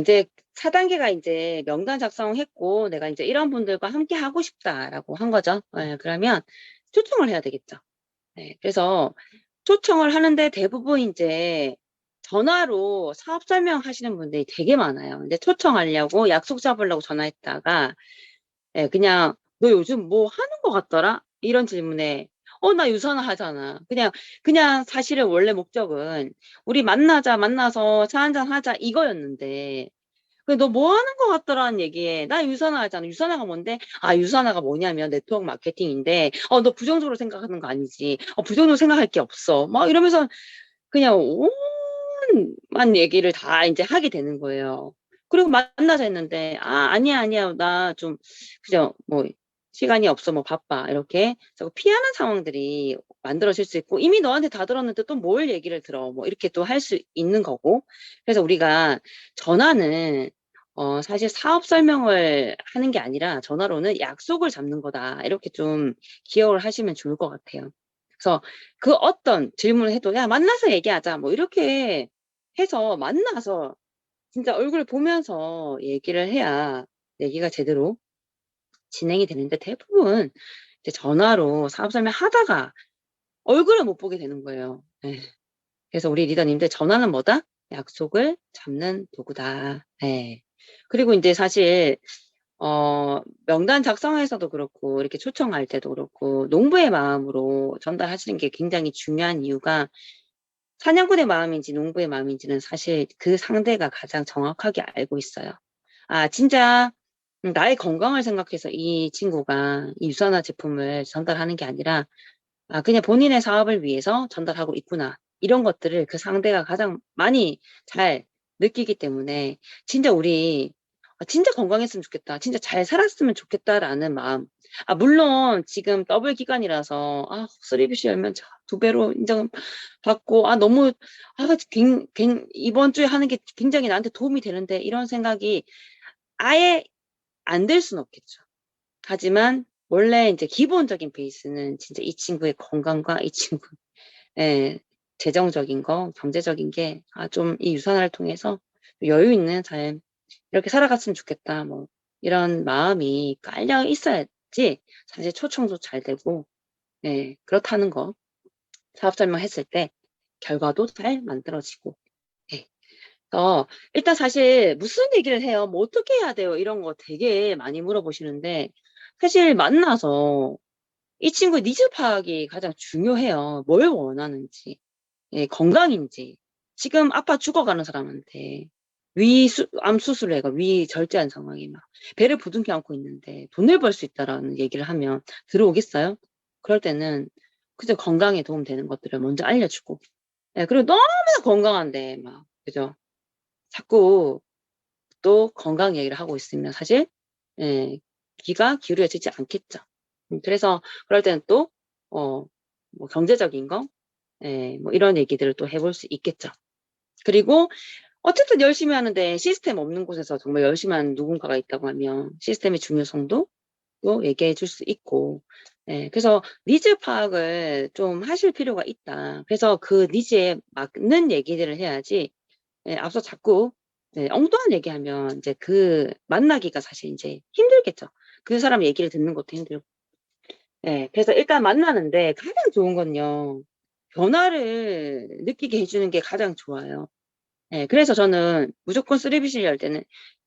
이제 4단계가 이제 명단 작성했고, 내가 이제 이런 분들과 함께 하고 싶다라고 한 거죠. 예, 그러면 초청을 해야 되겠죠. 네, 그래서 초청을 하는데 대부분 이제 전화로 사업 설명하시는 분들이 되게 많아요. 근데 초청하려고 약속 잡으려고 전화했다가, 예, 그냥 너 요즘 뭐 하는 거 같더라? 이런 질문에 나 유선화 하잖아. 그냥 사실은 원래 목적은 우리 만나서 차 한잔 하자 이거였는데, 너 뭐 하는 거 같더라는 얘기에 나 유선화 하잖아. 유선화가 뭔데? 아, 유선화가 뭐냐면 네트워크 마케팅인데, 너 부정적으로 생각하는 거 아니지? 부정적으로 생각할 게 없어. 막 이러면서 그냥 온만 얘기를 다 이제 하게 되는 거예요. 그리고 만나자 했는데, 아니야. 나 좀, 그냥 뭐, 시간이 없어, 뭐, 바빠. 이렇게 자꾸 피하는 상황들이 만들어질 수 있고, 이미 너한테 다 들었는데 또 뭘 얘기를 들어. 뭐, 이렇게 또 할 수 있는 거고. 그래서 우리가 전화는, 사실 사업 설명을 하는 게 아니라 전화로는 약속을 잡는 거다. 이렇게 좀 기억을 하시면 좋을 것 같아요. 그래서 그 어떤 질문을 해도 야 만나서 얘기하자 뭐 이렇게 해서 만나서 진짜 얼굴 보면서 얘기를 해야 얘기가 제대로 진행이 되는데 대부분 이제 전화로 사업 설명하다가 얼굴을 못 보게 되는 거예요. 예. 그래서 우리 리더님들 전화는 뭐다? 약속을 잡는 도구다. 예. 그리고 이제 사실 명단 작성에서도 그렇고 이렇게 초청할 때도 그렇고 농부의 마음으로 전달하시는 게 굉장히 중요한 이유가 사냥꾼의 마음인지 농부의 마음인지는 사실 그 상대가 가장 정확하게 알고 있어요. 진짜 나의 건강을 생각해서 이 친구가 이 유산화 제품을 전달하는 게 아니라 그냥 본인의 사업을 위해서 전달하고 있구나. 이런 것들을 그 상대가 가장 많이 잘 느끼기 때문에 진짜 우리 진짜 건강했으면 좋겠다. 진짜 잘 살았으면 좋겠다라는 마음. 물론 지금 더블 기간이라서 쓰리비시 열면 두 배로 인정받고 너무 이번 주에 하는 게 굉장히 나한테 도움이 되는데 이런 생각이 아예 안 될 수는 없겠죠. 하지만 원래 이제 기본적인 베이스는 진짜 이 친구의 건강과 이 친구의 재정적인 거, 경제적인 게 좀 이 유산화를 통해서 여유 있는 삶 이렇게 살아갔으면 좋겠다. 뭐 이런 마음이 깔려 있어야지 사실 초청도 잘 되고, 그렇다는 거 사업 설명했을 때 결과도 잘 만들어지고. 예. 일단 사실 무슨 얘기를 해요? 뭐 어떻게 해야 돼요? 이런 거 되게 많이 물어보시는데 사실 만나서 이 친구의 니즈 파악이 가장 중요해요. 뭘 원하는지, 건강인지. 지금 아빠 죽어가는 사람한테 암 수술을 해가 위 절제한 상황이 막 배를 부둥켜 안고 있는데 돈을 벌 수 있다라는 얘기를 하면 들어오겠어요? 그럴 때는 그저 건강에 도움되는 것들을 먼저 알려주고, 그리고 너무나 건강한데 막 그죠? 자꾸 또 건강 얘기를 하고 있으면 사실 예, 귀가 기울여지지 않겠죠. 그래서 그럴 때는 또 뭐 경제적인 거, 뭐 이런 얘기들을 또 해볼 수 있겠죠. 그리고 어쨌든 열심히 하는데 시스템 없는 곳에서 정말 열심히 하는 누군가가 있다고 하면 시스템의 중요성도 또 얘기해 줄 수 있고, 그래서 니즈 파악을 좀 하실 필요가 있다. 그래서 그 니즈에 맞는 얘기들을 해야지, 앞서 자꾸 엉뚱한 얘기하면 이제 그 만나기가 사실 이제 힘들겠죠. 그 사람 얘기를 듣는 것도 힘들고. 그래서 일단 만나는데 가장 좋은 건요. 변화를 느끼게 해주는 게 가장 좋아요. 그래서 저는 무조건 쓰리비실 열 때는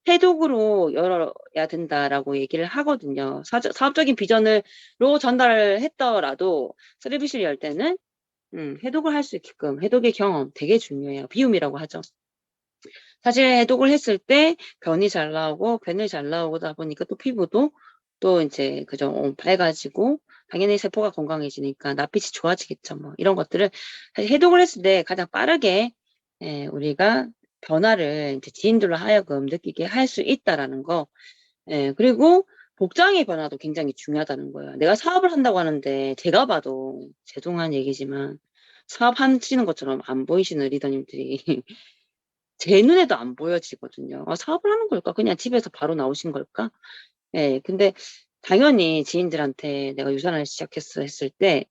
해독으로 열어야 된다라고 얘기를 하거든요. 사업적인 비전으로 전달을 했더라도 쓰리비실 열 때는 해독을 할 수 있게끔 해독의 경험 되게 중요해요. 비움이라고 하죠. 사실 해독을 했을 때 변이 잘 나오고 변이 잘 나오다 보니까 또 피부도 또 이제 그죠 밝아지고 당연히 세포가 건강해지니까 낯빛이 좋아지겠죠. 뭐 이런 것들을 사실 해독을 했을 때 가장 빠르게 우리가 변화를 이제 지인들로 하여금 느끼게 할 수 있다라는 거. 그리고 복장의 변화도 굉장히 중요하다는 거예요. 내가 사업을 한다고 하는데 제가 봐도 죄송한 얘기지만 사업하시는 것처럼 안 보이시는 리더님들이 제 눈에도 안 보여지거든요. 사업을 하는 걸까? 그냥 집에서 바로 나오신 걸까? 근데 당연히 지인들한테 내가 유산을 시작했어 했을 때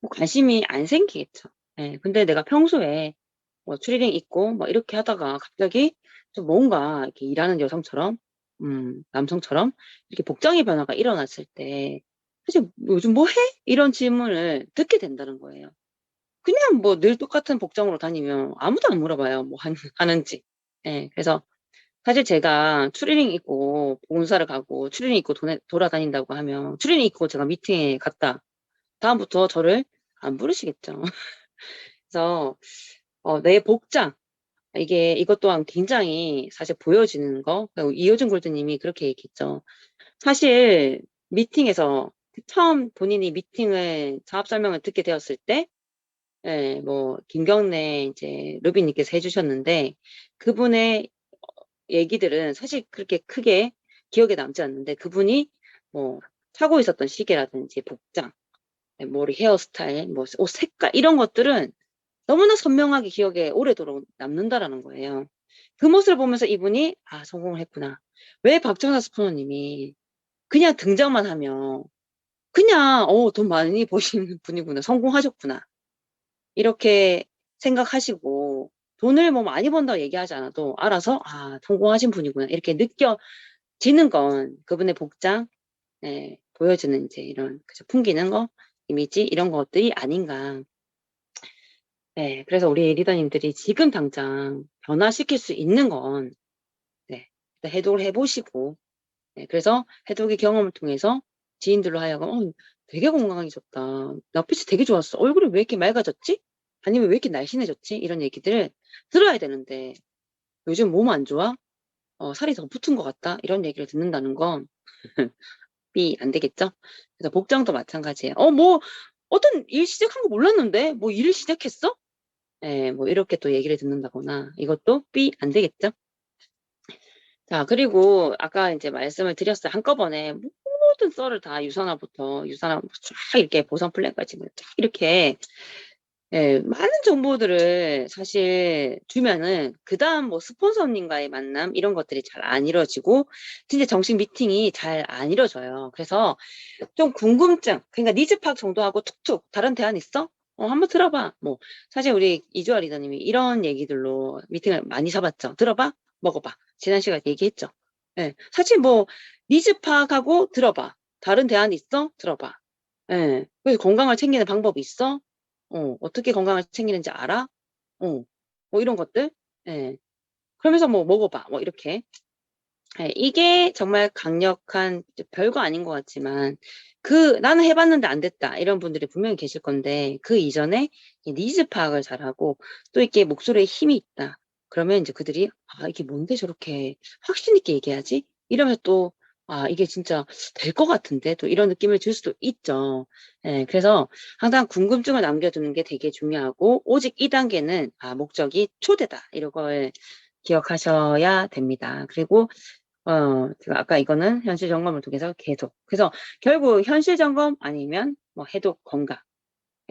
뭐 관심이 안 생기겠죠. 근데 내가 평소에 뭐 추리닝 입고 뭐 이렇게 하다가 갑자기 좀 뭔가 이렇게 일하는 여성처럼, 남성처럼 이렇게 복장의 변화가 일어났을 때 사실 "요즘 뭐 해?" 이런 질문을 듣게 된다는 거예요. 그냥 뭐 늘 똑같은 복장으로 다니면 아무도 안 물어봐요, 뭐 하는지. 예. 그래서 사실 제가 추리닝 입고 본사를 가고 추리닝 입고 돌아다닌다고 하면 추리닝 입고 제가 미팅에 갔다. 다음부터 저를 안 부르시겠죠. 그래서 내 복장, 이것 또한 굉장히 사실 보여지는 거. 이효준 골드님이 그렇게 얘기했죠. 사실 미팅에서 처음 본인이 미팅을 사업 설명을 듣게 되었을 때, 예, 뭐 김경래 이제 루비님께서 해 주셨는데, 그분의 얘기들은 사실 그렇게 크게 기억에 남지 않는데, 그분이 뭐 차고 있었던 시계라든지 복장, 머리 헤어스타일, 뭐 옷 색깔 이런 것들은 너무나 선명하게 기억에 오래도록 남는다라는 거예요. 그 모습을 보면서 이분이 '아, 성공을 했구나.' 왜 박정사 스포너님이 그냥 등장만 하면 그냥 '돈 많이 버시는 분이구나. 성공하셨구나.' 이렇게 생각하시고, 돈을 뭐 많이 번다고 얘기하지 않아도 알아서 '아, 성공하신 분이구나.' 이렇게 느껴지는 건 그분의 복장, 예, 보여지는 인제 이런 그죠, 풍기는 거, 이미지 이런 것들이 아닌가. 네. 그래서 우리 리더님들이 지금 당장 변화시킬 수 있는 건, 네, 일단 해독을 해 보시고, 네, 그래서 해독의 경험을 통해서 지인들로 하여금 되게 건강해졌다. 나 빛이 되게 좋았어. 얼굴이 왜 이렇게 맑아졌지?' 아니면 '왜 이렇게 날씬해졌지?' 이런 얘기들을 들어야 되는데, '요즘 몸 안 좋아? 살이 더 붙은 것 같다.' 이런 얘기를 듣는다는 건 삐 안 되겠죠? 그래서 복장도 마찬가지예요. 뭐 어떤 일 시작한 거 몰랐는데 뭐 일을 시작했어?" 예, 뭐 이렇게 또 얘기를 듣는다거나, 이것도 삐 안 되겠죠? 자, 그리고 아까 인제 말씀을 드렸어요. 한꺼번에 모든 썰을 다 유선화부터 쫙 이렇게 보선 플랜까지 뭐 쫙 이렇게, 예, 많은 정보들을 사실 주면은 그다음 뭐 스폰서님과의 만남 이런 것들이 잘 안 이루어지고 진짜 정식 미팅이 잘 안 이루어져요. 그래서 좀 궁금증, 그러니까 니즈 파악 정도 하고 툭툭 "다른 대안 있어? 한번 들어 봐." 뭐 사실 우리 이주아 리더님이 이런 얘기들로 미팅을 많이 잡았죠. "들어 봐. 먹어 봐." 지난 시간에 얘기했죠. 예. 사실 뭐 니즈 파악하고 "들어 봐. 다른 대안 있어? 들어 봐." 예. 그래서 "건강을 챙기는 방법이 있어? 어떻게 건강을 챙기는지 알아? 어." 뭐 이런 것들. 예. 그러면서 뭐 "먹어 봐." 뭐 이렇게. 예. 이게 정말 강력한, 이제 별거 아닌 것 같지만 '나는 해 봤는데 안 됐다.' 이런 분들이 분명히 계실 건데, 그 이전에 이 니즈 파악을 잘하고 또 이렇게 목소리에 힘이 있다. 그러면 인제 그들이 '아, 이게 뭔데 저렇게 확신 있게 얘기하지?' 이러면서 또 '아, 이게 진짜 될 것 같은데?' 또 이런 느낌을 줄 수도 있죠. 예. 그래서 항상 궁금증을 남겨두는 게 되게 중요하고, 오직 이 단계는 목적이 초대다. 이런 걸 기억하셔야 됩니다. 그리고 제가 아까 이거는 현실 점검을 통해서 계속. 그래서 결국 현실 점검 아니면 뭐 해독 건강.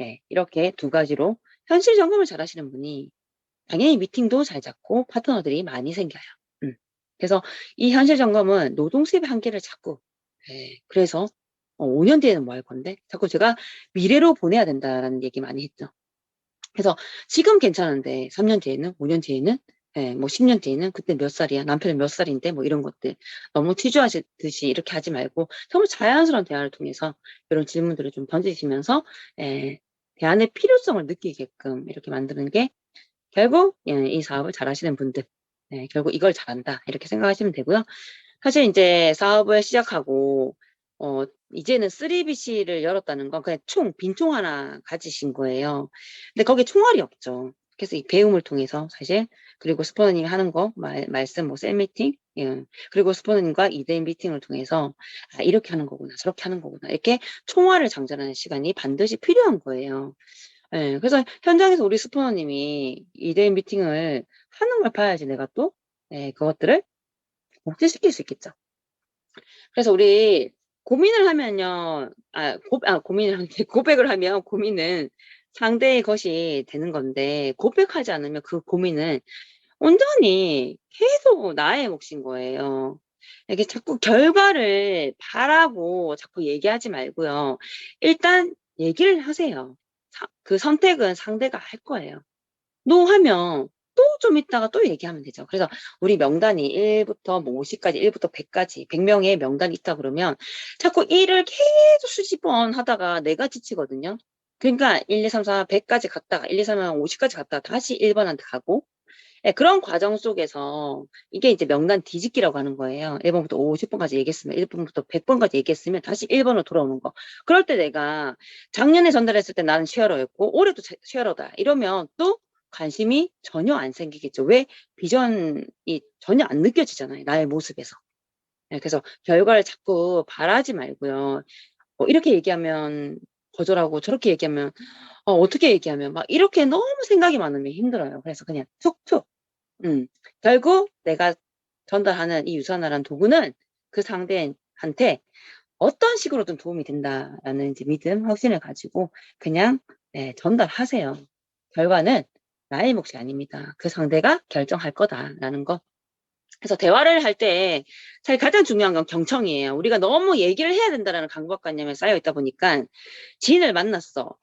예. 이렇게 두 가지로 현실 점검을 잘하시는 분이 당연히 미팅도 잘 잡고 파트너들이 많이 생겨요. 음. 그래서 이 현실 점검은 노동 수입의 한계를 자꾸, 예, 그래서 5년 뒤에는 뭐 할 건데 자꾸 제가 "미래로 보내야 된다."라는 얘기 많이 했죠. 그래서 지금 괜찮은데 3년 뒤에는, 5년 뒤에는, 예, 뭐 10년 뒤에는 "그때 몇 살이야? 남편은 몇 살인데?" 뭐 이런 것들 너무 치주하시듯이 이렇게 하지 말고 정말 자연스러운 대화를 통해서 이런 질문들을 좀 던지시면서, 예, 대안의 필요성을 느끼게끔 이렇게 만드는 게 결국, 예, 이 사업을 잘하시는 분들, 예, 결국 '이걸 잘한다.' 이렇게 생각하시면 되고요. 사실 인제 사업을 시작하고 이제는 3BC를 열었다는 건 그냥 빈총 하나 가지신 거예요. 근데 거기에 총알이 없죠. 그래서 이 배움을 통해서 사실, 그리고 스포너님이 하는 거 말씀 뭐 셀 미팅, 예, 그리고 스포너님과 2대1 미팅을 통해서 '아, 이렇게 하는 거구나. 저렇게 하는 거구나.' 이렇게 총알을 장전하는 시간이 반드시 필요한 거예요. 예. 그래서 현장에서 우리 스포너님이 2대1 미팅을 하는 걸 봐야지 내가 또, 예, 그것들을 복제시킬 수 있겠죠. 그래서 우리 고민을 하면요. 고민을 하는 게 고백을 하면 고민은 상대의 것이 되는 건데, 고백하지 않으면 그 고민은 온전히 계속 나의 몫인 거예요. 이게 자꾸 결과를 바라고 자꾸 얘기하지 말고요. 일단 얘기를 하세요. 그 선택은 상대가 할 거예요. "노." 하면 또 좀 있다가 또 얘기하면 되죠. 그래서 우리 명단이 1부터 뭐 50까지, 1부터 100까지, 100명의 명단이 있다 그러면 자꾸 1을 계속 수십 번 하다가 내가 지치거든요. 그러니까 1, 2, 3, 4, 100까지 갔다가 1, 2, 3, 4, 50까지 갔다가 다시 1번한테 가고, 예, 그런 과정 속에서 이게 이제 명단 뒤집기라고 하는 거예요. 1번부터 50번까지 얘기했으면, 1번부터 100번까지 얘기했으면 다시 1번으로 돌아오는 거. 그럴 때 내가 작년에 전달했을 때 나는 쉐어러였고, 올해도 쉐어러다. 이러면 또 관심이 전혀 안 생기겠죠. 왜? 비전이 전혀 안 느껴지잖아요. 나의 모습에서. 예, 그래서 결과를 자꾸 바라지 말고요. 이렇게 얘기하면 거절하고 저렇게 얘기하면 어떻게 얘기하면 막 이렇게 너무 생각이 많으면 힘들어요. 그래서 그냥 툭툭. 결국 내가 전달하는 이 유선화라는 도구는 그 상대한테 어떤 식으로든 도움이 된다라는 이제 믿음, 확신을 가지고 그냥 네, 전달하세요. 결과는 나의 몫이 아닙니다. 그 상대가 결정할 거다라는 거. 그래서 대화를 할 때 사실 가장 중요한 건 경청이에요. 우리가 너무 얘기를 해야 된다라는 강박관념에 쌓여 있다 보니까 지인을 만났어.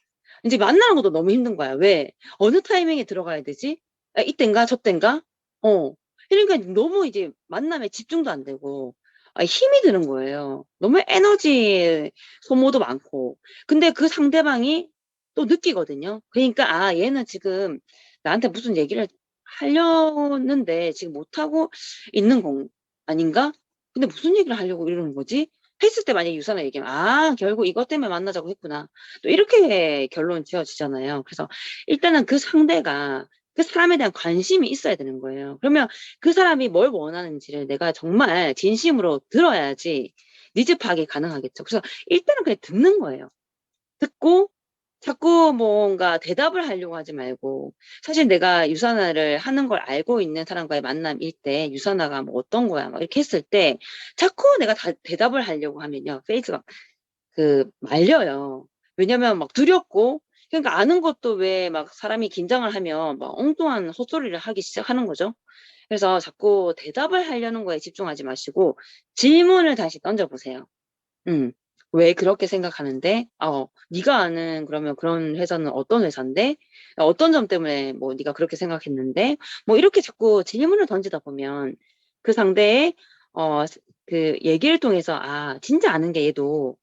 이제 만나는 것도 너무 힘든 거야. 왜? 어느 타이밍에 들어가야 되지? 아, 이땐가 저땐가? 어. 그러니까 너무 이제 만남에 집중도 안 되고 힘이 드는 거예요. 너무 에너지 소모도 많고. 근데 그 상대방이 또 느끼거든요. 그러니까 얘는 지금 나한테 무슨 얘기를 하려는데 지금 못하고 있는 건 아닌가? 근데 무슨 얘기를 하려고 이러는 거지? 했을 때 만약에 유사나 얘기하면 결국 이것 때문에 만나자고 했구나. 또 이렇게 결론 지어지잖아요. 그래서 일단은 그 상대가 그 사람에 대한 관심이 있어야 되는 거예요. 그러면 그 사람이 뭘 원하는지를 내가 정말 진심으로 들어야지 니즈 파악이 가능하겠죠. 그래서 일단은 그냥 듣는 거예요. 듣고 자꾸 뭔가 대답을 하려고 하지 말고, 사실 내가 유산화를 하는 걸 알고 있는 사람과의 만남일 때 유산화가 뭐 어떤 거야 막 이렇게 했을 때 자꾸 내가 대답을 하려고 하면요 페이스가 말려요. 왜냐면 막 두렵고, 그러니까 아는 것도 왜 막 사람이 긴장을 하면 막 엉뚱한 헛소리를 하기 시작하는 거죠. 그래서 자꾸 대답을 하려는 거에 집중하지 마시고 질문을 다시 던져보세요. 음. "왜 그렇게 생각하는데? 네가 아는 그러면 그런 회사는 어떤 회사인데? 어떤 점 때문에 뭐 네가 그렇게 생각했는데?" 뭐 이렇게 자꾸 질문을 던지다 보면 그 상대의 그 얘기를 통해서 '아 진짜 아는 게 얘도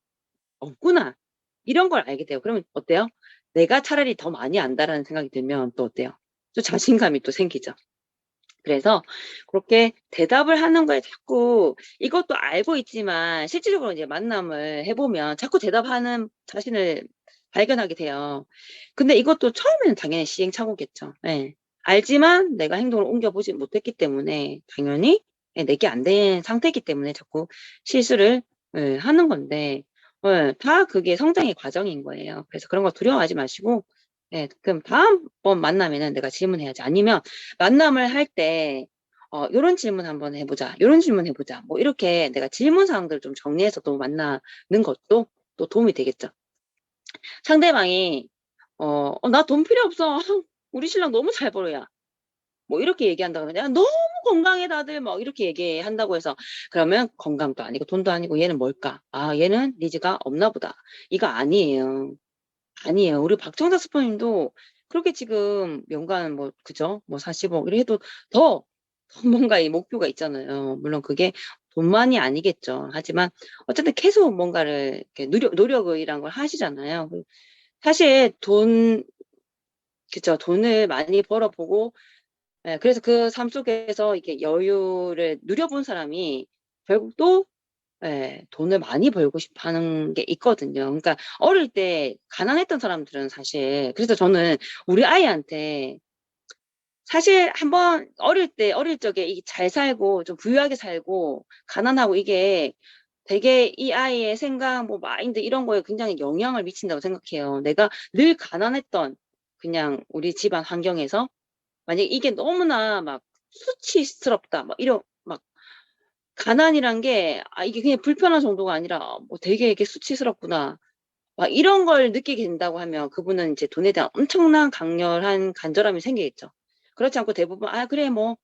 없구나.' 이런 걸 알게 돼요. 그러면 어때요? 내가 차라리 더 많이 안다라는 생각이 들면 또 어때요? 또 자신감이 또 생기죠. 그래서 그렇게 대답을 하는 거에 자꾸 이것도 알고 있지만 실질적으로 이제 만남을 해 보면 자꾸 대답하는 자신을 발견하게 돼요. 근데 이것도 처음에는 당연히 시행착오겠죠. 예. 알지만 내가 행동을 옮겨 보지 못했기 때문에 당연히 내게 안 된 상태이기 때문에 자꾸 실수를 하는 건데 다 그게 성장의 과정인 거예요. 그래서 그런 거 두려워하지 마시고 그럼 다음번 만나면은 내가 질문해야지. 아니면 만남을 할 때 "요런 질문 한번 해 보자. 요런 질문 해 보자." 뭐 이렇게 내가 질문 사항들을 좀 정리해서 또 만나는 것도 또 도움이 되겠죠. 상대방이 나 돈 필요 없어. 우리 신랑 너무 잘 벌어 야." 뭐 이렇게 얘기한다 그러면 "야 너무 건강해 다들." 뭐 이렇게 얘기한다고 해서 그러면 건강도 아니고 돈도 아니고 얘는 뭘까? '아 얘는 니즈가 없나 보다.' 이거 아니에요. 아니에요. 우리 박정자 스포님도 그렇게 지금 연간 뭐 그죠? 뭐 40억 이래 해도 더, 더 뭔가 이 목표가 있잖아요. 물론 그게 돈만이 아니겠죠. 하지만 어쨌든 계속 뭔가를 이렇게 노력이란 걸 하시잖아요. 사실 그죠. 돈을 많이 벌어 보고 그래서 그 삶 속에서 이렇게 여유를 누려본 사람이 결국 또 돈을 많이 벌고 싶어 하는 게 있거든요. 그러니까 어릴 때 가난했던 사람들은 사실 그래서 저는 우리 아이한테 사실 한번 어릴 적에 이게 잘 살고 좀 부유하게 살고 가난하고 이게 되게 이 아이의 생각 뭐 마인드 이런 거에 굉장히 영향을 미친다고 생각해요. 내가 늘 가난했던 그냥 우리 집안 환경에서 만약에 이게 너무나 막 수치스럽다 막 이런 막 가난이란 게 이게 그냥 불편한 정도가 아니라 뭐 '되게 이게 수치스럽구나.' 막 이런 걸 느끼게 된다고 하면 그분은 이제 돈에 대한 엄청난 강렬한 간절함이 생기겠죠. 그렇지 않고 대부분 '아 그래 뭐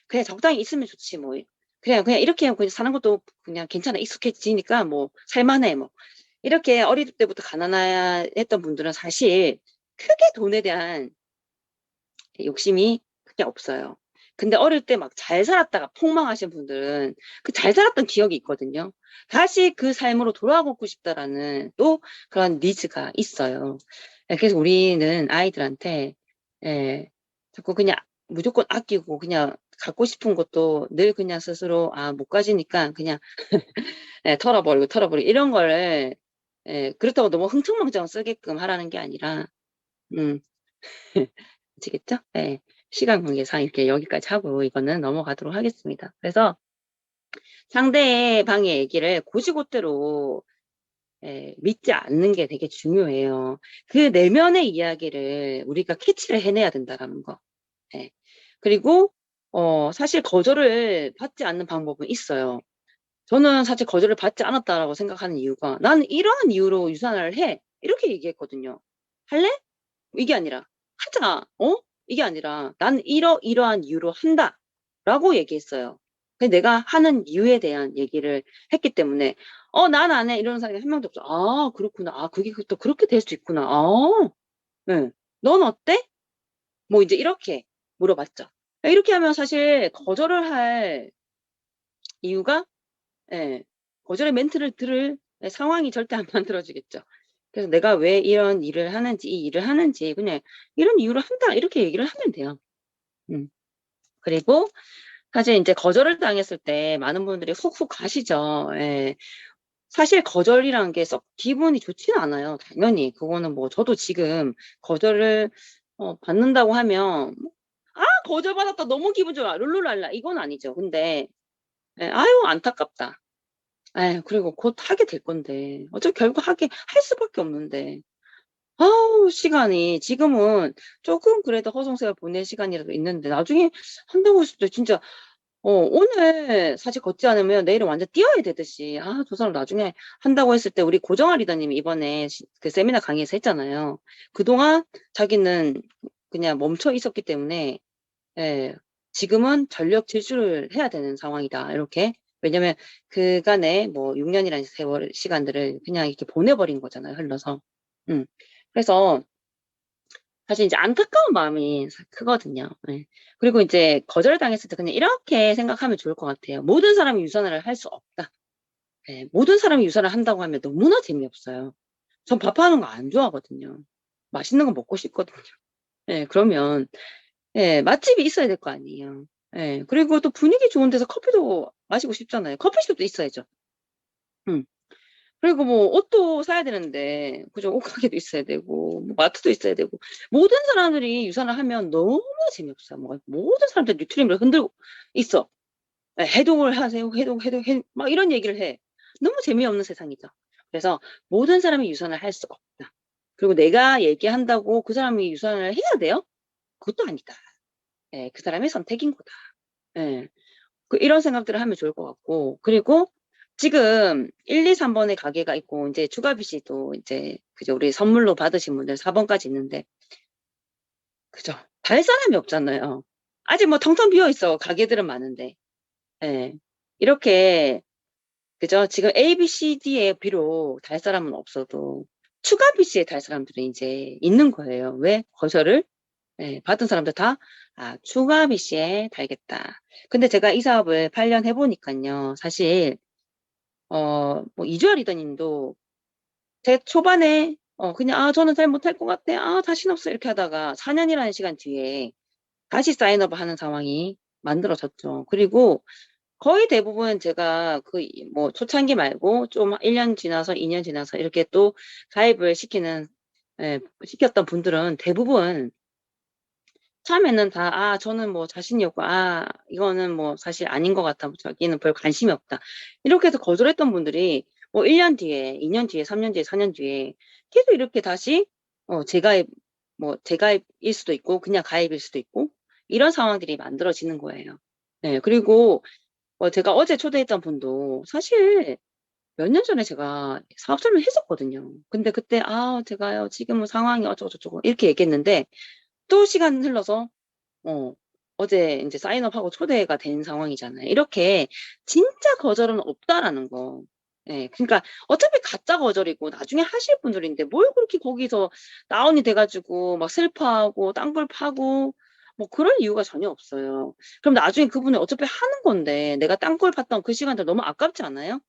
그냥 적당히 있으면 좋지 뭐. 그냥 이렇게 하고 그냥 사는 것도 그냥 괜찮아. 익숙해지니까 뭐 살 만해.' 뭐 이렇게 어릴 때부터 가난했던 분들은 사실 크게 돈에 대한 욕심이 없어요. 근데 어릴 때 막 잘 살았다가 폭망하신 분들은 그 잘 살았던 기억이 있거든요. 다시 그 삶으로 돌아가고 싶다라는 또 그런 니즈가 있어요. 예, 그래서 우리는 아이들한테 예, 자꾸 그냥 무조건 아끼고 그냥 갖고 싶은 것도 늘 그냥 스스로 못 가지니까 그냥 예, 털어버리고 이런 거를 예, 그렇다고 너무 흥청망청 쓰게끔 하라는 게 아니라 음 아시겠죠? 예. 시간 관계상 이렇게 여기까지 하고 이거는 넘어가도록 하겠습니다. 그래서 상대방의 얘기를 곧이곧대로 예, 믿지 않는 게 되게 중요해요. 그 내면의 이야기를 우리가 캐치를 해내야 된다라는 거. 예. 그리고 사실 거절을 받지 않는 방법은 있어요. 저는 사실 거절을 받지 않았다라고 생각하는 이유가 "나는 이러한 이유로 유산을 해." 이렇게 얘기했거든요. "할래?" 이게 아니라 "하자." 이게 아니라 "나는 이러이러한 이유로 한다."라고 얘기했어요. 근데 내가 하는 이유에 대한 얘기를 했기 때문에 "난 안 해." 이러는 사람이 한 명도 없어. "아 그렇구나. 그게 또 그렇게 될 수 있구나. 예. 넌 어때?" 뭐 인제 이렇게 물어봤죠. 이렇게 하면 사실 거절을 할 이유가 예, 거절의 멘트를 들을 상황이 절대 안 만들어지겠죠. 그래서 내가 왜 이런 일을 하는지, 이 일을 하는지 그냥 "이런 이유로 한다." 이렇게 얘기를 하면 돼요. 음. 그리고 사실 인제 거절을 당했을 때 많은 분들이 훅훅 가시죠. 예. 사실 거절이라는 게 썩 기분이 좋지는 않아요, 당연히. 그거는 뭐 저도 지금 거절을 받는다고 하면 '아 거절받았다. 너무 기분 좋아. 룰루랄라.' 이건 아니죠. 근데 예 '아유 안타깝다.' 그리고 곧 하게 될 건데 어차피 결국 하게 할 수밖에 없는데 아우 시간이 지금은 쪼끔 그래도 허송세월 보낼 시간이라도 있는데 나중에 한다고 했을 때 진짜 오늘 사실 걷지 않으면 내일은 완전 뛰어야 되듯이 저 사람 나중에 한다고 했을 때 우리 고정아 리더님이 이번에 그 세미나 강의에서 했잖아요. 그동안 자기는 그냥 멈춰 있었기 때문에 예. 지금은 전력 질주를 해야 되는 상황이다. 이렇게. 왜냐면 그간의 뭐 6 년이라는 세월 시간들을 그냥 이렇게 보내 버린 거잖아요, 흘러서. 음. 그래서 사실 이제 안타까운 마음이 크거든요. 예. 그리고 인제 거절당했을 때 그냥 이렇게 생각하면 좋을 것 같아요. '모든 사람이 유산을 할 수 없다.' 예. 모든 사람이 유산을 한다고 하면 너무나 재미없어요. 전 밥하는 거 안 좋아하거든요. 맛있는 거 먹고 싶거든요. 예. 그러면 예. 맛집이 있어야 될 거 아니에요. 예. 그리고 또 분위기 좋은 데서 커피도 마시고 싶잖아요. 커피숍도 있어야죠. 음. 그리고 뭐 옷도 사야 되는데 그죠? 옷가게도 있어야 되고 뭐 마트도 있어야 되고 모든 사람들이 유산을 하면 너무 재미없어요. 뭐 모든 사람들이 뉴트림을 흔들고 있어. 예. "해독을 하세요. 해독." 막 이런 얘기를 해. 너무 재미없는 세상이죠. 그래서 모든 사람이 유산을 할 수 없다. 그리고 내가 얘기한다고 그 사람이 유산을 해야 돼요? 그것도 아니다. 예. 그 사람의 선택인 거다. 예. 이런 생각들을 하면 좋을 것 같고 그리고 지금 1-2-3 번의 가게가 있고 인제 추가 BC도 이제 그죠 우리 선물로 받으신 분들 4 번까지 있는데 그죠. 달 사람이 없잖아요. 아직 뭐 텅텅 비어 있어 가게들은 많은데. 예. 이렇게 그죠. 지금 A, B, C, D에 비록 달 사람은 없어도 추가 BC에 달 사람들은 인제 있는 거예요. 왜? 거절을 예 받은 사람들 다 '추가 BC에 달겠다.' 근데 제가 이 사업을 8년 해 보니깐요. 사실 뭐 이주아 리더님도 제 초반에 그냥 저는 잘 못할 것 같아. 자신 없어." 이렇게 하다가 4 년이라는 시간 뒤에 다시 사인업을 하는 상황이 만들어졌죠. 그리고 거의 대부분 제가 그 뭐 초창기 말고 좀 1년 지나서 2년 지나서 이렇게 또 가입을 시키는 예 시켰던 분들은 대부분 처음에는 다 저는 뭐 자신이 없고 이거는 뭐 사실 아닌 것 같아. 뭐 자기는 별 관심이 없다." 이렇게 해서 거절했던 분들이 뭐 1년 뒤에, 2년 뒤에, 3년 뒤에, 4년 뒤에 계속 이렇게 다시 재가입 뭐 재가입일 수도 있고 그냥 가입일 수도 있고 이런 상황들이 만들어지는 거예요. 네. 그리고 제가 어제 초대했던 분도 사실 몇 년 전에 제가 사업 설명했었거든요. 근데 그때 제가요 지금은 상황이 어쩌고 저쩌고 이렇게 얘기했는데 또 시간 흘러서 어 어제 인제 사인업하고 초대가 된 상황이잖아요. 이렇게 '진짜 거절은 없다.'라는 거. 예. 그러니까 어차피 가짜 거절이고 나중에 하실 분들인데 뭘 그렇게 거기서 나온이 돼 가지고 막 슬퍼하고 땅굴 파고 뭐 그럴 이유가 전혀 없어요. 그럼 나중에 그분이 어차피 하는 건데 내가 땅굴 팠던 그 시간들 너무 아깝지 않아요?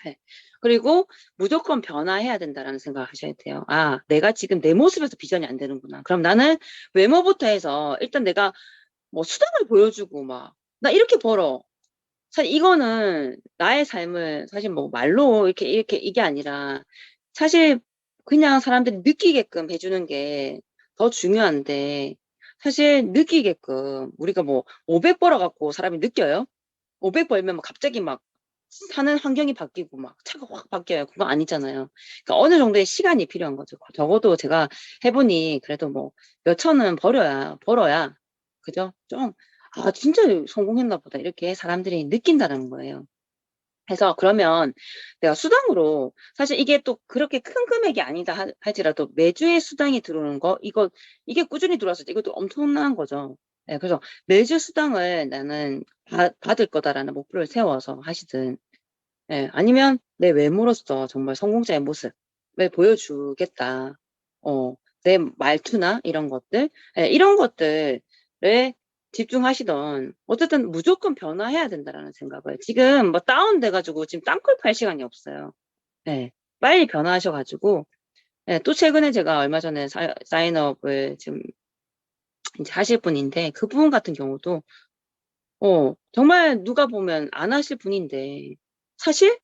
네. 그리고 무조건 변화해야 된다라는 생각을 하셔야 돼요. '아 내가 지금 내 모습에서 비전이 안 되는구나. 그럼 나는 외모부터 해서 일단 내가 뭐 수단을 보여주고 막 '나 이렇게 벌어.' 사실 이거는 나의 삶을 사실 뭐 말로 이렇게 이게 아니라 사실 그냥 사람들이 느끼게끔 해 주는 게 더 중요한데 사실 느끼게끔 우리가 뭐 500 벌어 갖고 사람이 느껴요? 500 벌면 막 갑자기 막 사는 환경이 바뀌고 막 차가 확 바뀌어요. 그거 아니잖아요. 그러니까 어느 정도의 시간이 필요한 거죠. 적어도 제가 해 보니 그래도 뭐 몇천 은 벌어야 그죠? 좀 '아 진짜 성공했나 보다.' 이렇게 사람들이 느낀다는 거예요. 그래서 그러면 내가 수당으로 사실 이게 또 그렇게 큰 금액이 아니다 할지라도 매주의 수당이 들어오는 거 이게 꾸준히 들어왔을 때 이것도 엄청난 거죠. 예 그래서 '매주 수당을 나는 받을 거다.'라는 목표를 세워서 하시든 예 아니면 '내 외모로서 정말 성공자의 모습을 보여주겠다.' 내 말투나 이런 것들 예 이런 것들에 집중하시던 어쨌든 '무조건 변화해야 된다.'라는 생각을 지금 뭐 다운돼 가지고 지금 땅굴 팔 시간이 없어요. 예. 빨리 변화하셔 가지고 예 또 최근에 제가 얼마 전에 사인업을 지금 인제 하실 분인데 그분 같은 경우도 정말 누가 보면 안 하실 분인데 사실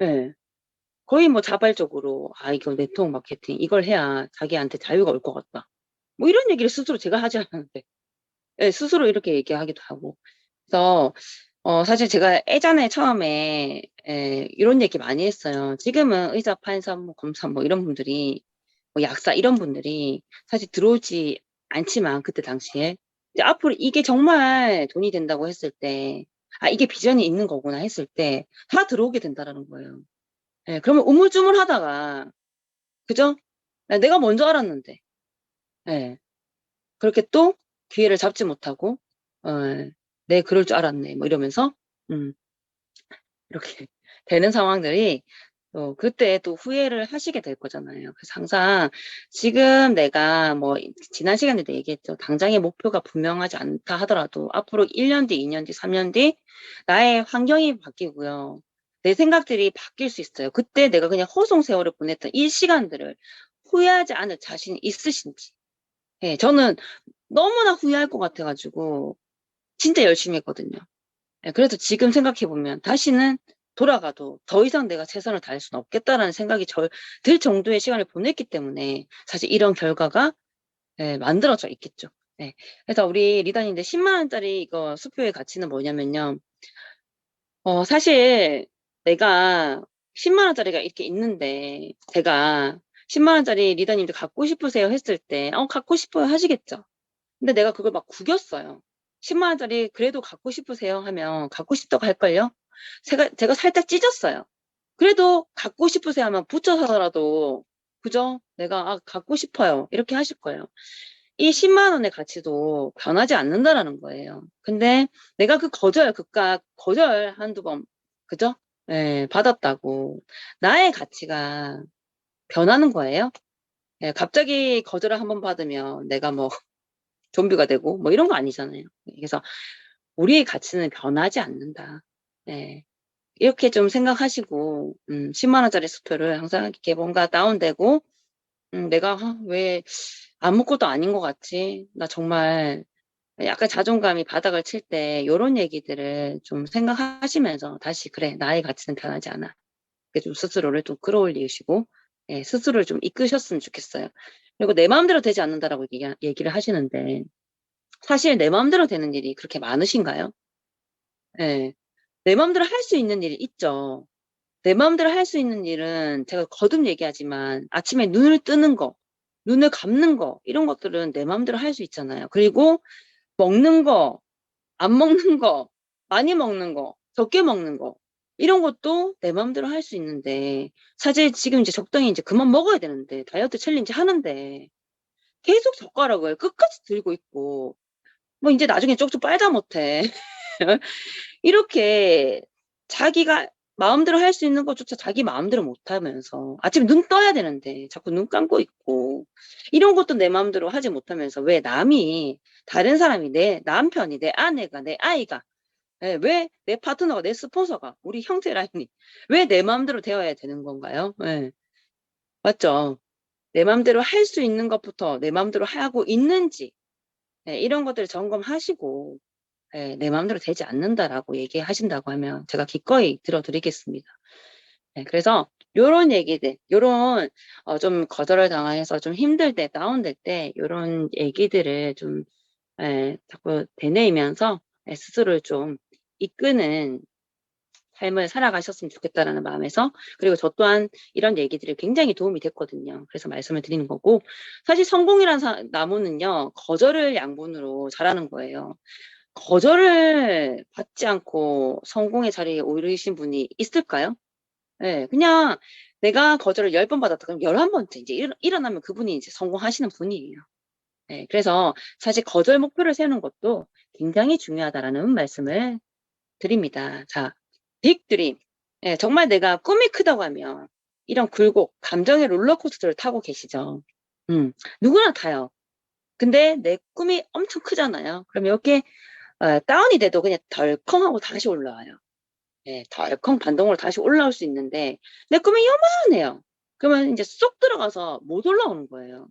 예 거의 뭐 자발적으로 '아 이거 네트워크 마케팅 이걸 해야 자기한테 자유가 올 것 같다.' 뭐 이런 얘기를 스스로 제가 하지 않았는데 예 스스로 이렇게 얘기하기도 하고. 그래서 사실 제가 예전에 처음에 이런 얘기 많이 했어요. 지금은 의사, 판사, 뭐 검사 뭐 이런 분들이 뭐 약사 이런 분들이 사실 들어오지 않지만 그때 당시에 이제 앞으로 이게 정말 돈이 된다고 했을 때 '아 이게 비전이 있는 거구나.' 했을 때 다 들어오게 된다라는 거예요. 예 그러면 우물쭈물하다가 그죠? 내가 먼저 알았는데 예 그렇게 또 기회를 잡지 못하고 '내 그럴 줄 알았네.' 뭐 이러면서 음 이렇게 되는 상황들이 그때 또 후회를 하시게 될 거잖아요. 그래서 항상 지금 내가 뭐 지난 시간에도 얘기했죠. 당장의 목표가 분명하지 않다 하더라도 앞으로 1년 뒤, 2년 뒤, 3년 뒤 나의 환경이 바뀌고요. 내 생각들이 바뀔 수 있어요. 그때 내가 그냥 허송 세월을 보냈던 이 시간들을 후회하지 않을 자신이 있으신지. 예 저는 너무나 후회할 것 같아 가지고 진짜 열심히 했거든요. 예 그래서 지금 생각해 보면 '다시는 돌아가도 더 이상 내가 최선을 다할 수는 없겠다.'라는 생각이 들 정도의 시간을 보냈기 때문에 사실 이런 결과가 만들어져 있겠죠. 예. 그래서 우리 리더님들 1 0 원짜리 이거 수표의 가치는 뭐냐면요. 사실 내가 1 0 원짜리가 이렇게 있는데 제가 1 0 원짜리 리더님들 "갖고 싶으세요?" 했을 때 "어 갖고 싶어요." 하시겠죠. 근데 내가 그걸 막 구겼어요. 1 0 원짜리 "그래도 갖고 싶으세요?" 하면 갖고 싶다고 할걸요? 제가 살짝 찢었어요. 그래도 "갖고 싶으세요?" 하면 붙여서라도 그죠? 내가 "아 갖고 싶어요." 이렇게 하실 거예요. 이 1 0 원의 가치도 변하지 않는다라는 거예요. 근데 내가 그 극값 거절 한두 번 그죠? 예 받았다고 나의 가치가 변하는 거예요? 예 갑자기 거절을 한 번 받으면 내가 뭐 좀비가 되고 뭐 이런 거 아니잖아요. 그래서 '우리의 가치는 변하지 않는다.' 예. 이렇게 좀 생각하시고 1 0 원짜리 수표를 항상 이렇게 뭔가 다운되고 '내가 왜 아무것도 아닌 것 같지? 나 정말' 약간 자존감이 바닥을 칠 때 요런 얘기들을 좀 생각하시면서 다시 '그래 나의 가치는 변하지 않아.' 이렇게 좀 스스로를 좀 끌어올리시고 예 스스로를 좀 이끄셨으면 좋겠어요. 그리고 "내 마음대로 되지 않는다."라고 얘기를 하시는데 사실 내 마음대로 되는 일이 그렇게 많으신가요? 예. 내 마음대로 할 수 있는 일이 있죠. 내 마음대로 할 수 있는 일은 제가 거듭 얘기하지만 아침에 눈을 뜨는 거, 눈을 감는 거 이런 것들은 내 마음대로 할 수 있잖아요. 그리고 먹는 거, 안 먹는 거, 많이 먹는 거, 적게 먹는 거 이런 것도 내 마음대로 할 수 있는데 사실 지금 이제 적당히 인제 그만 먹어야 되는데 다이어트 챌린지 하는데 계속 젓가락을 끝까지 들고 있고 뭐 인제 나중에 쪽쪽 빨다 못해. 이렇게 자기가 마음대로 할 수 있는 것조차 자기 마음대로 못하면서 아침에 눈 떠야 되는데 자꾸 눈 감고 있고 이런 것도 내 마음대로 하지 못하면서 왜 남이 다른 사람이 내 남편이 내 아내가 내 아이가 예, 왜 내 파트너가 내 스폰서가 우리 형제 라인이 왜 내 마음대로 되어야 되는 건가요? 예. 맞죠? 내 마음대로 할 수 있는 것부터 내 마음대로 하고 있는지 예, 이런 것들을 점검하시고 예, 내 마음대로 되지 않는다라고 얘기하신다고 하면 제가 기꺼이 들어드리겠습니다. 네, 그래서 요런 얘기들, 요런 좀 거절을 당해서 좀 힘들 때, 다운될 때 요런 얘기들을 좀 자꾸 되뇌이면서 스스로를 좀 이끄는 삶을 살아가셨으면 좋겠다라는 마음에서 그리고 저 또한 이런 얘기들이 굉장히 도움이 됐거든요. 그래서 말씀을 드리는 거고 사실 성공이란 나무는요. 거절을 양분으로 자라는 거예요. 거절을 받지 않고 성공의 자리에 오르신 분이 있을까요? 예. 그냥 내가 거절을 10번 받았다 그럼 11번째 인제 일어나면 그분이 이제 성공하시는 분이에요. 예. 그래서 사실 거절 목표를 세우는 것도 굉장히 중요하다라는 말씀을 드립니다. 자, 빅 드림. 예. 정말 내가 꿈이 크다고 하면 이런 굴곡, 감정의 롤러코스터를 타고 계시죠. 누구나 타요. 근데 내 꿈이 엄청 크잖아요. 그럼 이렇게 다운이 돼도 그냥 덜컹하고 다시 올라와요. 예. 덜컹 반동으로 다시 올라올 수 있는데 내 꿈이 요만해요. 그러면 인제 쏙 들어가서 못 올라오는 거예요.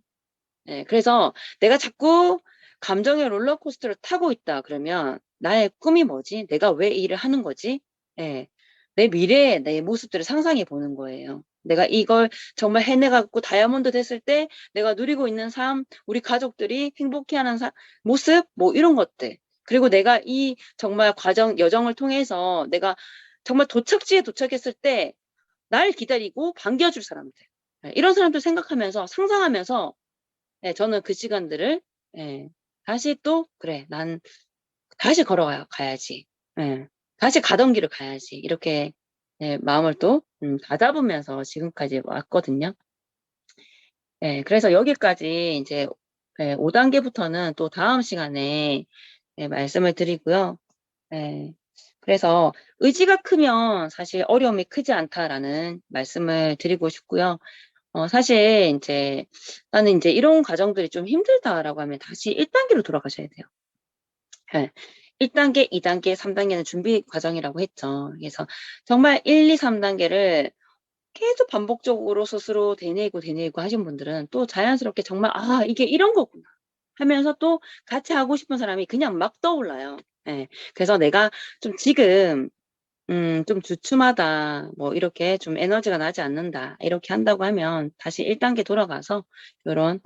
예. 그래서 내가 자꾸 감정의 롤러코스터를 타고 있다 그러면 '나의 꿈이 뭐지? 내가 왜 이 일을 하는 거지?' 예. 내 미래의 내 모습들을 상상해 보는 거예요. 내가 이걸 정말 해내 갖고 다이아몬드 됐을 때 내가 누리고 있는 삶, 우리 가족들이 행복해하는 모습 뭐 이런 것들. 그리고 내가 이 정말 여정을 통해서 내가 정말 도착지에 도착했을 때 날 기다리고 반겨줄 사람들. 예 이런 사람들 생각하면서 상상하면서 예 저는 그 시간들을 예 다시 또 '그래 난 다시 가야지. 예. 다시 가던 길을 가야지.' 이렇게 예 마음을 또 다잡으면서 지금까지 왔거든요. 예 그래서 여기까지 인제 5 단계부터는 또 다음 시간에 말씀을 드리고요. 예. 그래서 "의지가 크면 사실 어려움이 크지 않다."라는 말씀을 드리고 싶고요. 사실 인제 '나는 인제 이런 과정들이 좀 힘들다.'라고 하면 다시 1 단계로 돌아가셔야 돼요. 예. 1 단계, 2 단계, 3 단계는 준비 과정이라고 했죠. 그래서 정말 1, 2, 3 단계를 계속 반복적으로 스스로 되뇌이고 하신 분들은 또 자연스럽게 정말 '아 이게 이런 거구나.' 하면서 또 같이 하고 싶은 사람이 그냥 막 떠올라요. 예. 그래서 내가 좀 지금 좀 주춤하다 뭐 이렇게 좀 에너지가 나지 않는다 이렇게 한다고 하면 다시 1 단계 돌아가서 요런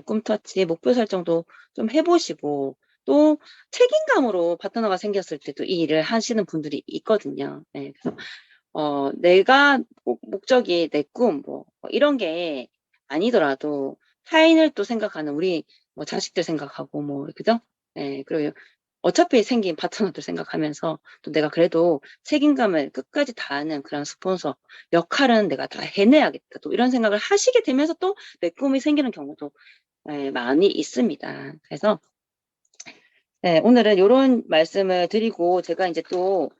꿈 터치 목표 설정도 좀 해 보시고 또 책임감으로 파트너가 생겼을 때도 이 일을 하시는 분들이 있거든요. 예. 그래서 내가 목적이 내 꿈 뭐 이런 게 아니더라도 타인을 또 생각하는 우리 뭐 자식들 생각하고 뭐 그죠? 예. 그리고 어차피 생긴 파트너들 생각하면서 또 내가 그래도 책임감을 끝까지 다하는 그런 스폰서 역할은 내가 다 해내야겠다. 또 이런 생각을 하시게 되면서 또 내 꿈이 생기는 경우도 많이 있습니다. 그래서 오늘은 요런 말씀을 드리고 제가 인제 또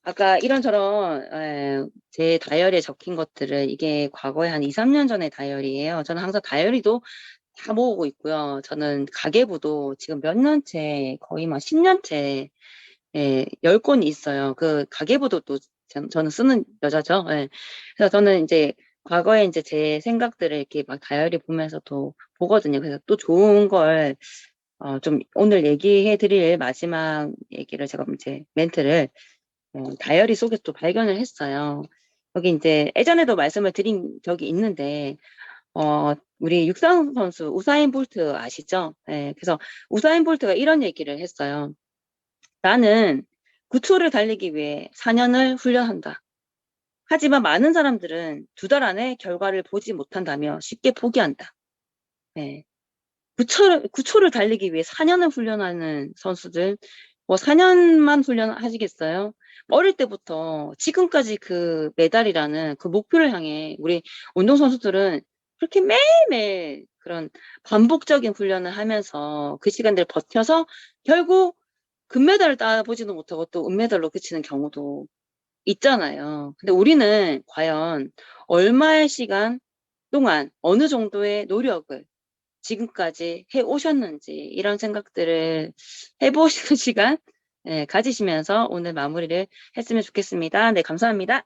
아까 이런저런 제 다이어리에 적힌 것들을 이게 과거에 한 2-3년 전의 다이어리예요. 저는 항상 다이어리도 다 모으고 있고요. 저는 가계부도 지금 몇 년째 거의 막 10 년째 10 권이 있어요. 그 가계부도 또 저는 쓰는 여자죠. 예. 그래서 저는 인제 과거에 인제 제 생각들을 이렇게 막 다이어리 보면서도 보거든요. 그래서 또 좋은 걸 좀 오늘 얘기해 드릴 마지막 얘기를 제가 이제 멘트를 다이어리 속에서 또 발견을 했어요. 여기 인제 예전에도 말씀을 드린 적이 있는데 우리 육상 선수 우사인 볼트 아시죠? 예. 그래서 우사인 볼트가 이런 얘기를 했어요. "나는 9 초를 달리기 위해 4 년을 훈련한다. 하지만 많은 사람들은 2달 안에 결과를 보지 못한다며 쉽게 포기한다." 예. 9 초를 달리기 위해 4 년을 훈련하는 선수들 뭐 4 년만 훈련하시겠어요? 어릴 때부터 지금까지 그 메달이라는 그 목표를 향해 우리 운동선수들은 그렇게 매일매일 그런 반복적인 훈련을 하면서 그 시간들을 버텨서 결국 금메달을 따 보지도 못하고 또 은메달로 그치는 경우도 있잖아요. 근데 우리는 과연 얼마의 시간 동안 어느 정도의 노력을 지금까지 해 오셨는지 이런 생각들을 해 보시는 시간 가지시면서 오늘 마무리를 했으면 좋겠습니다. 네, 감사합니다.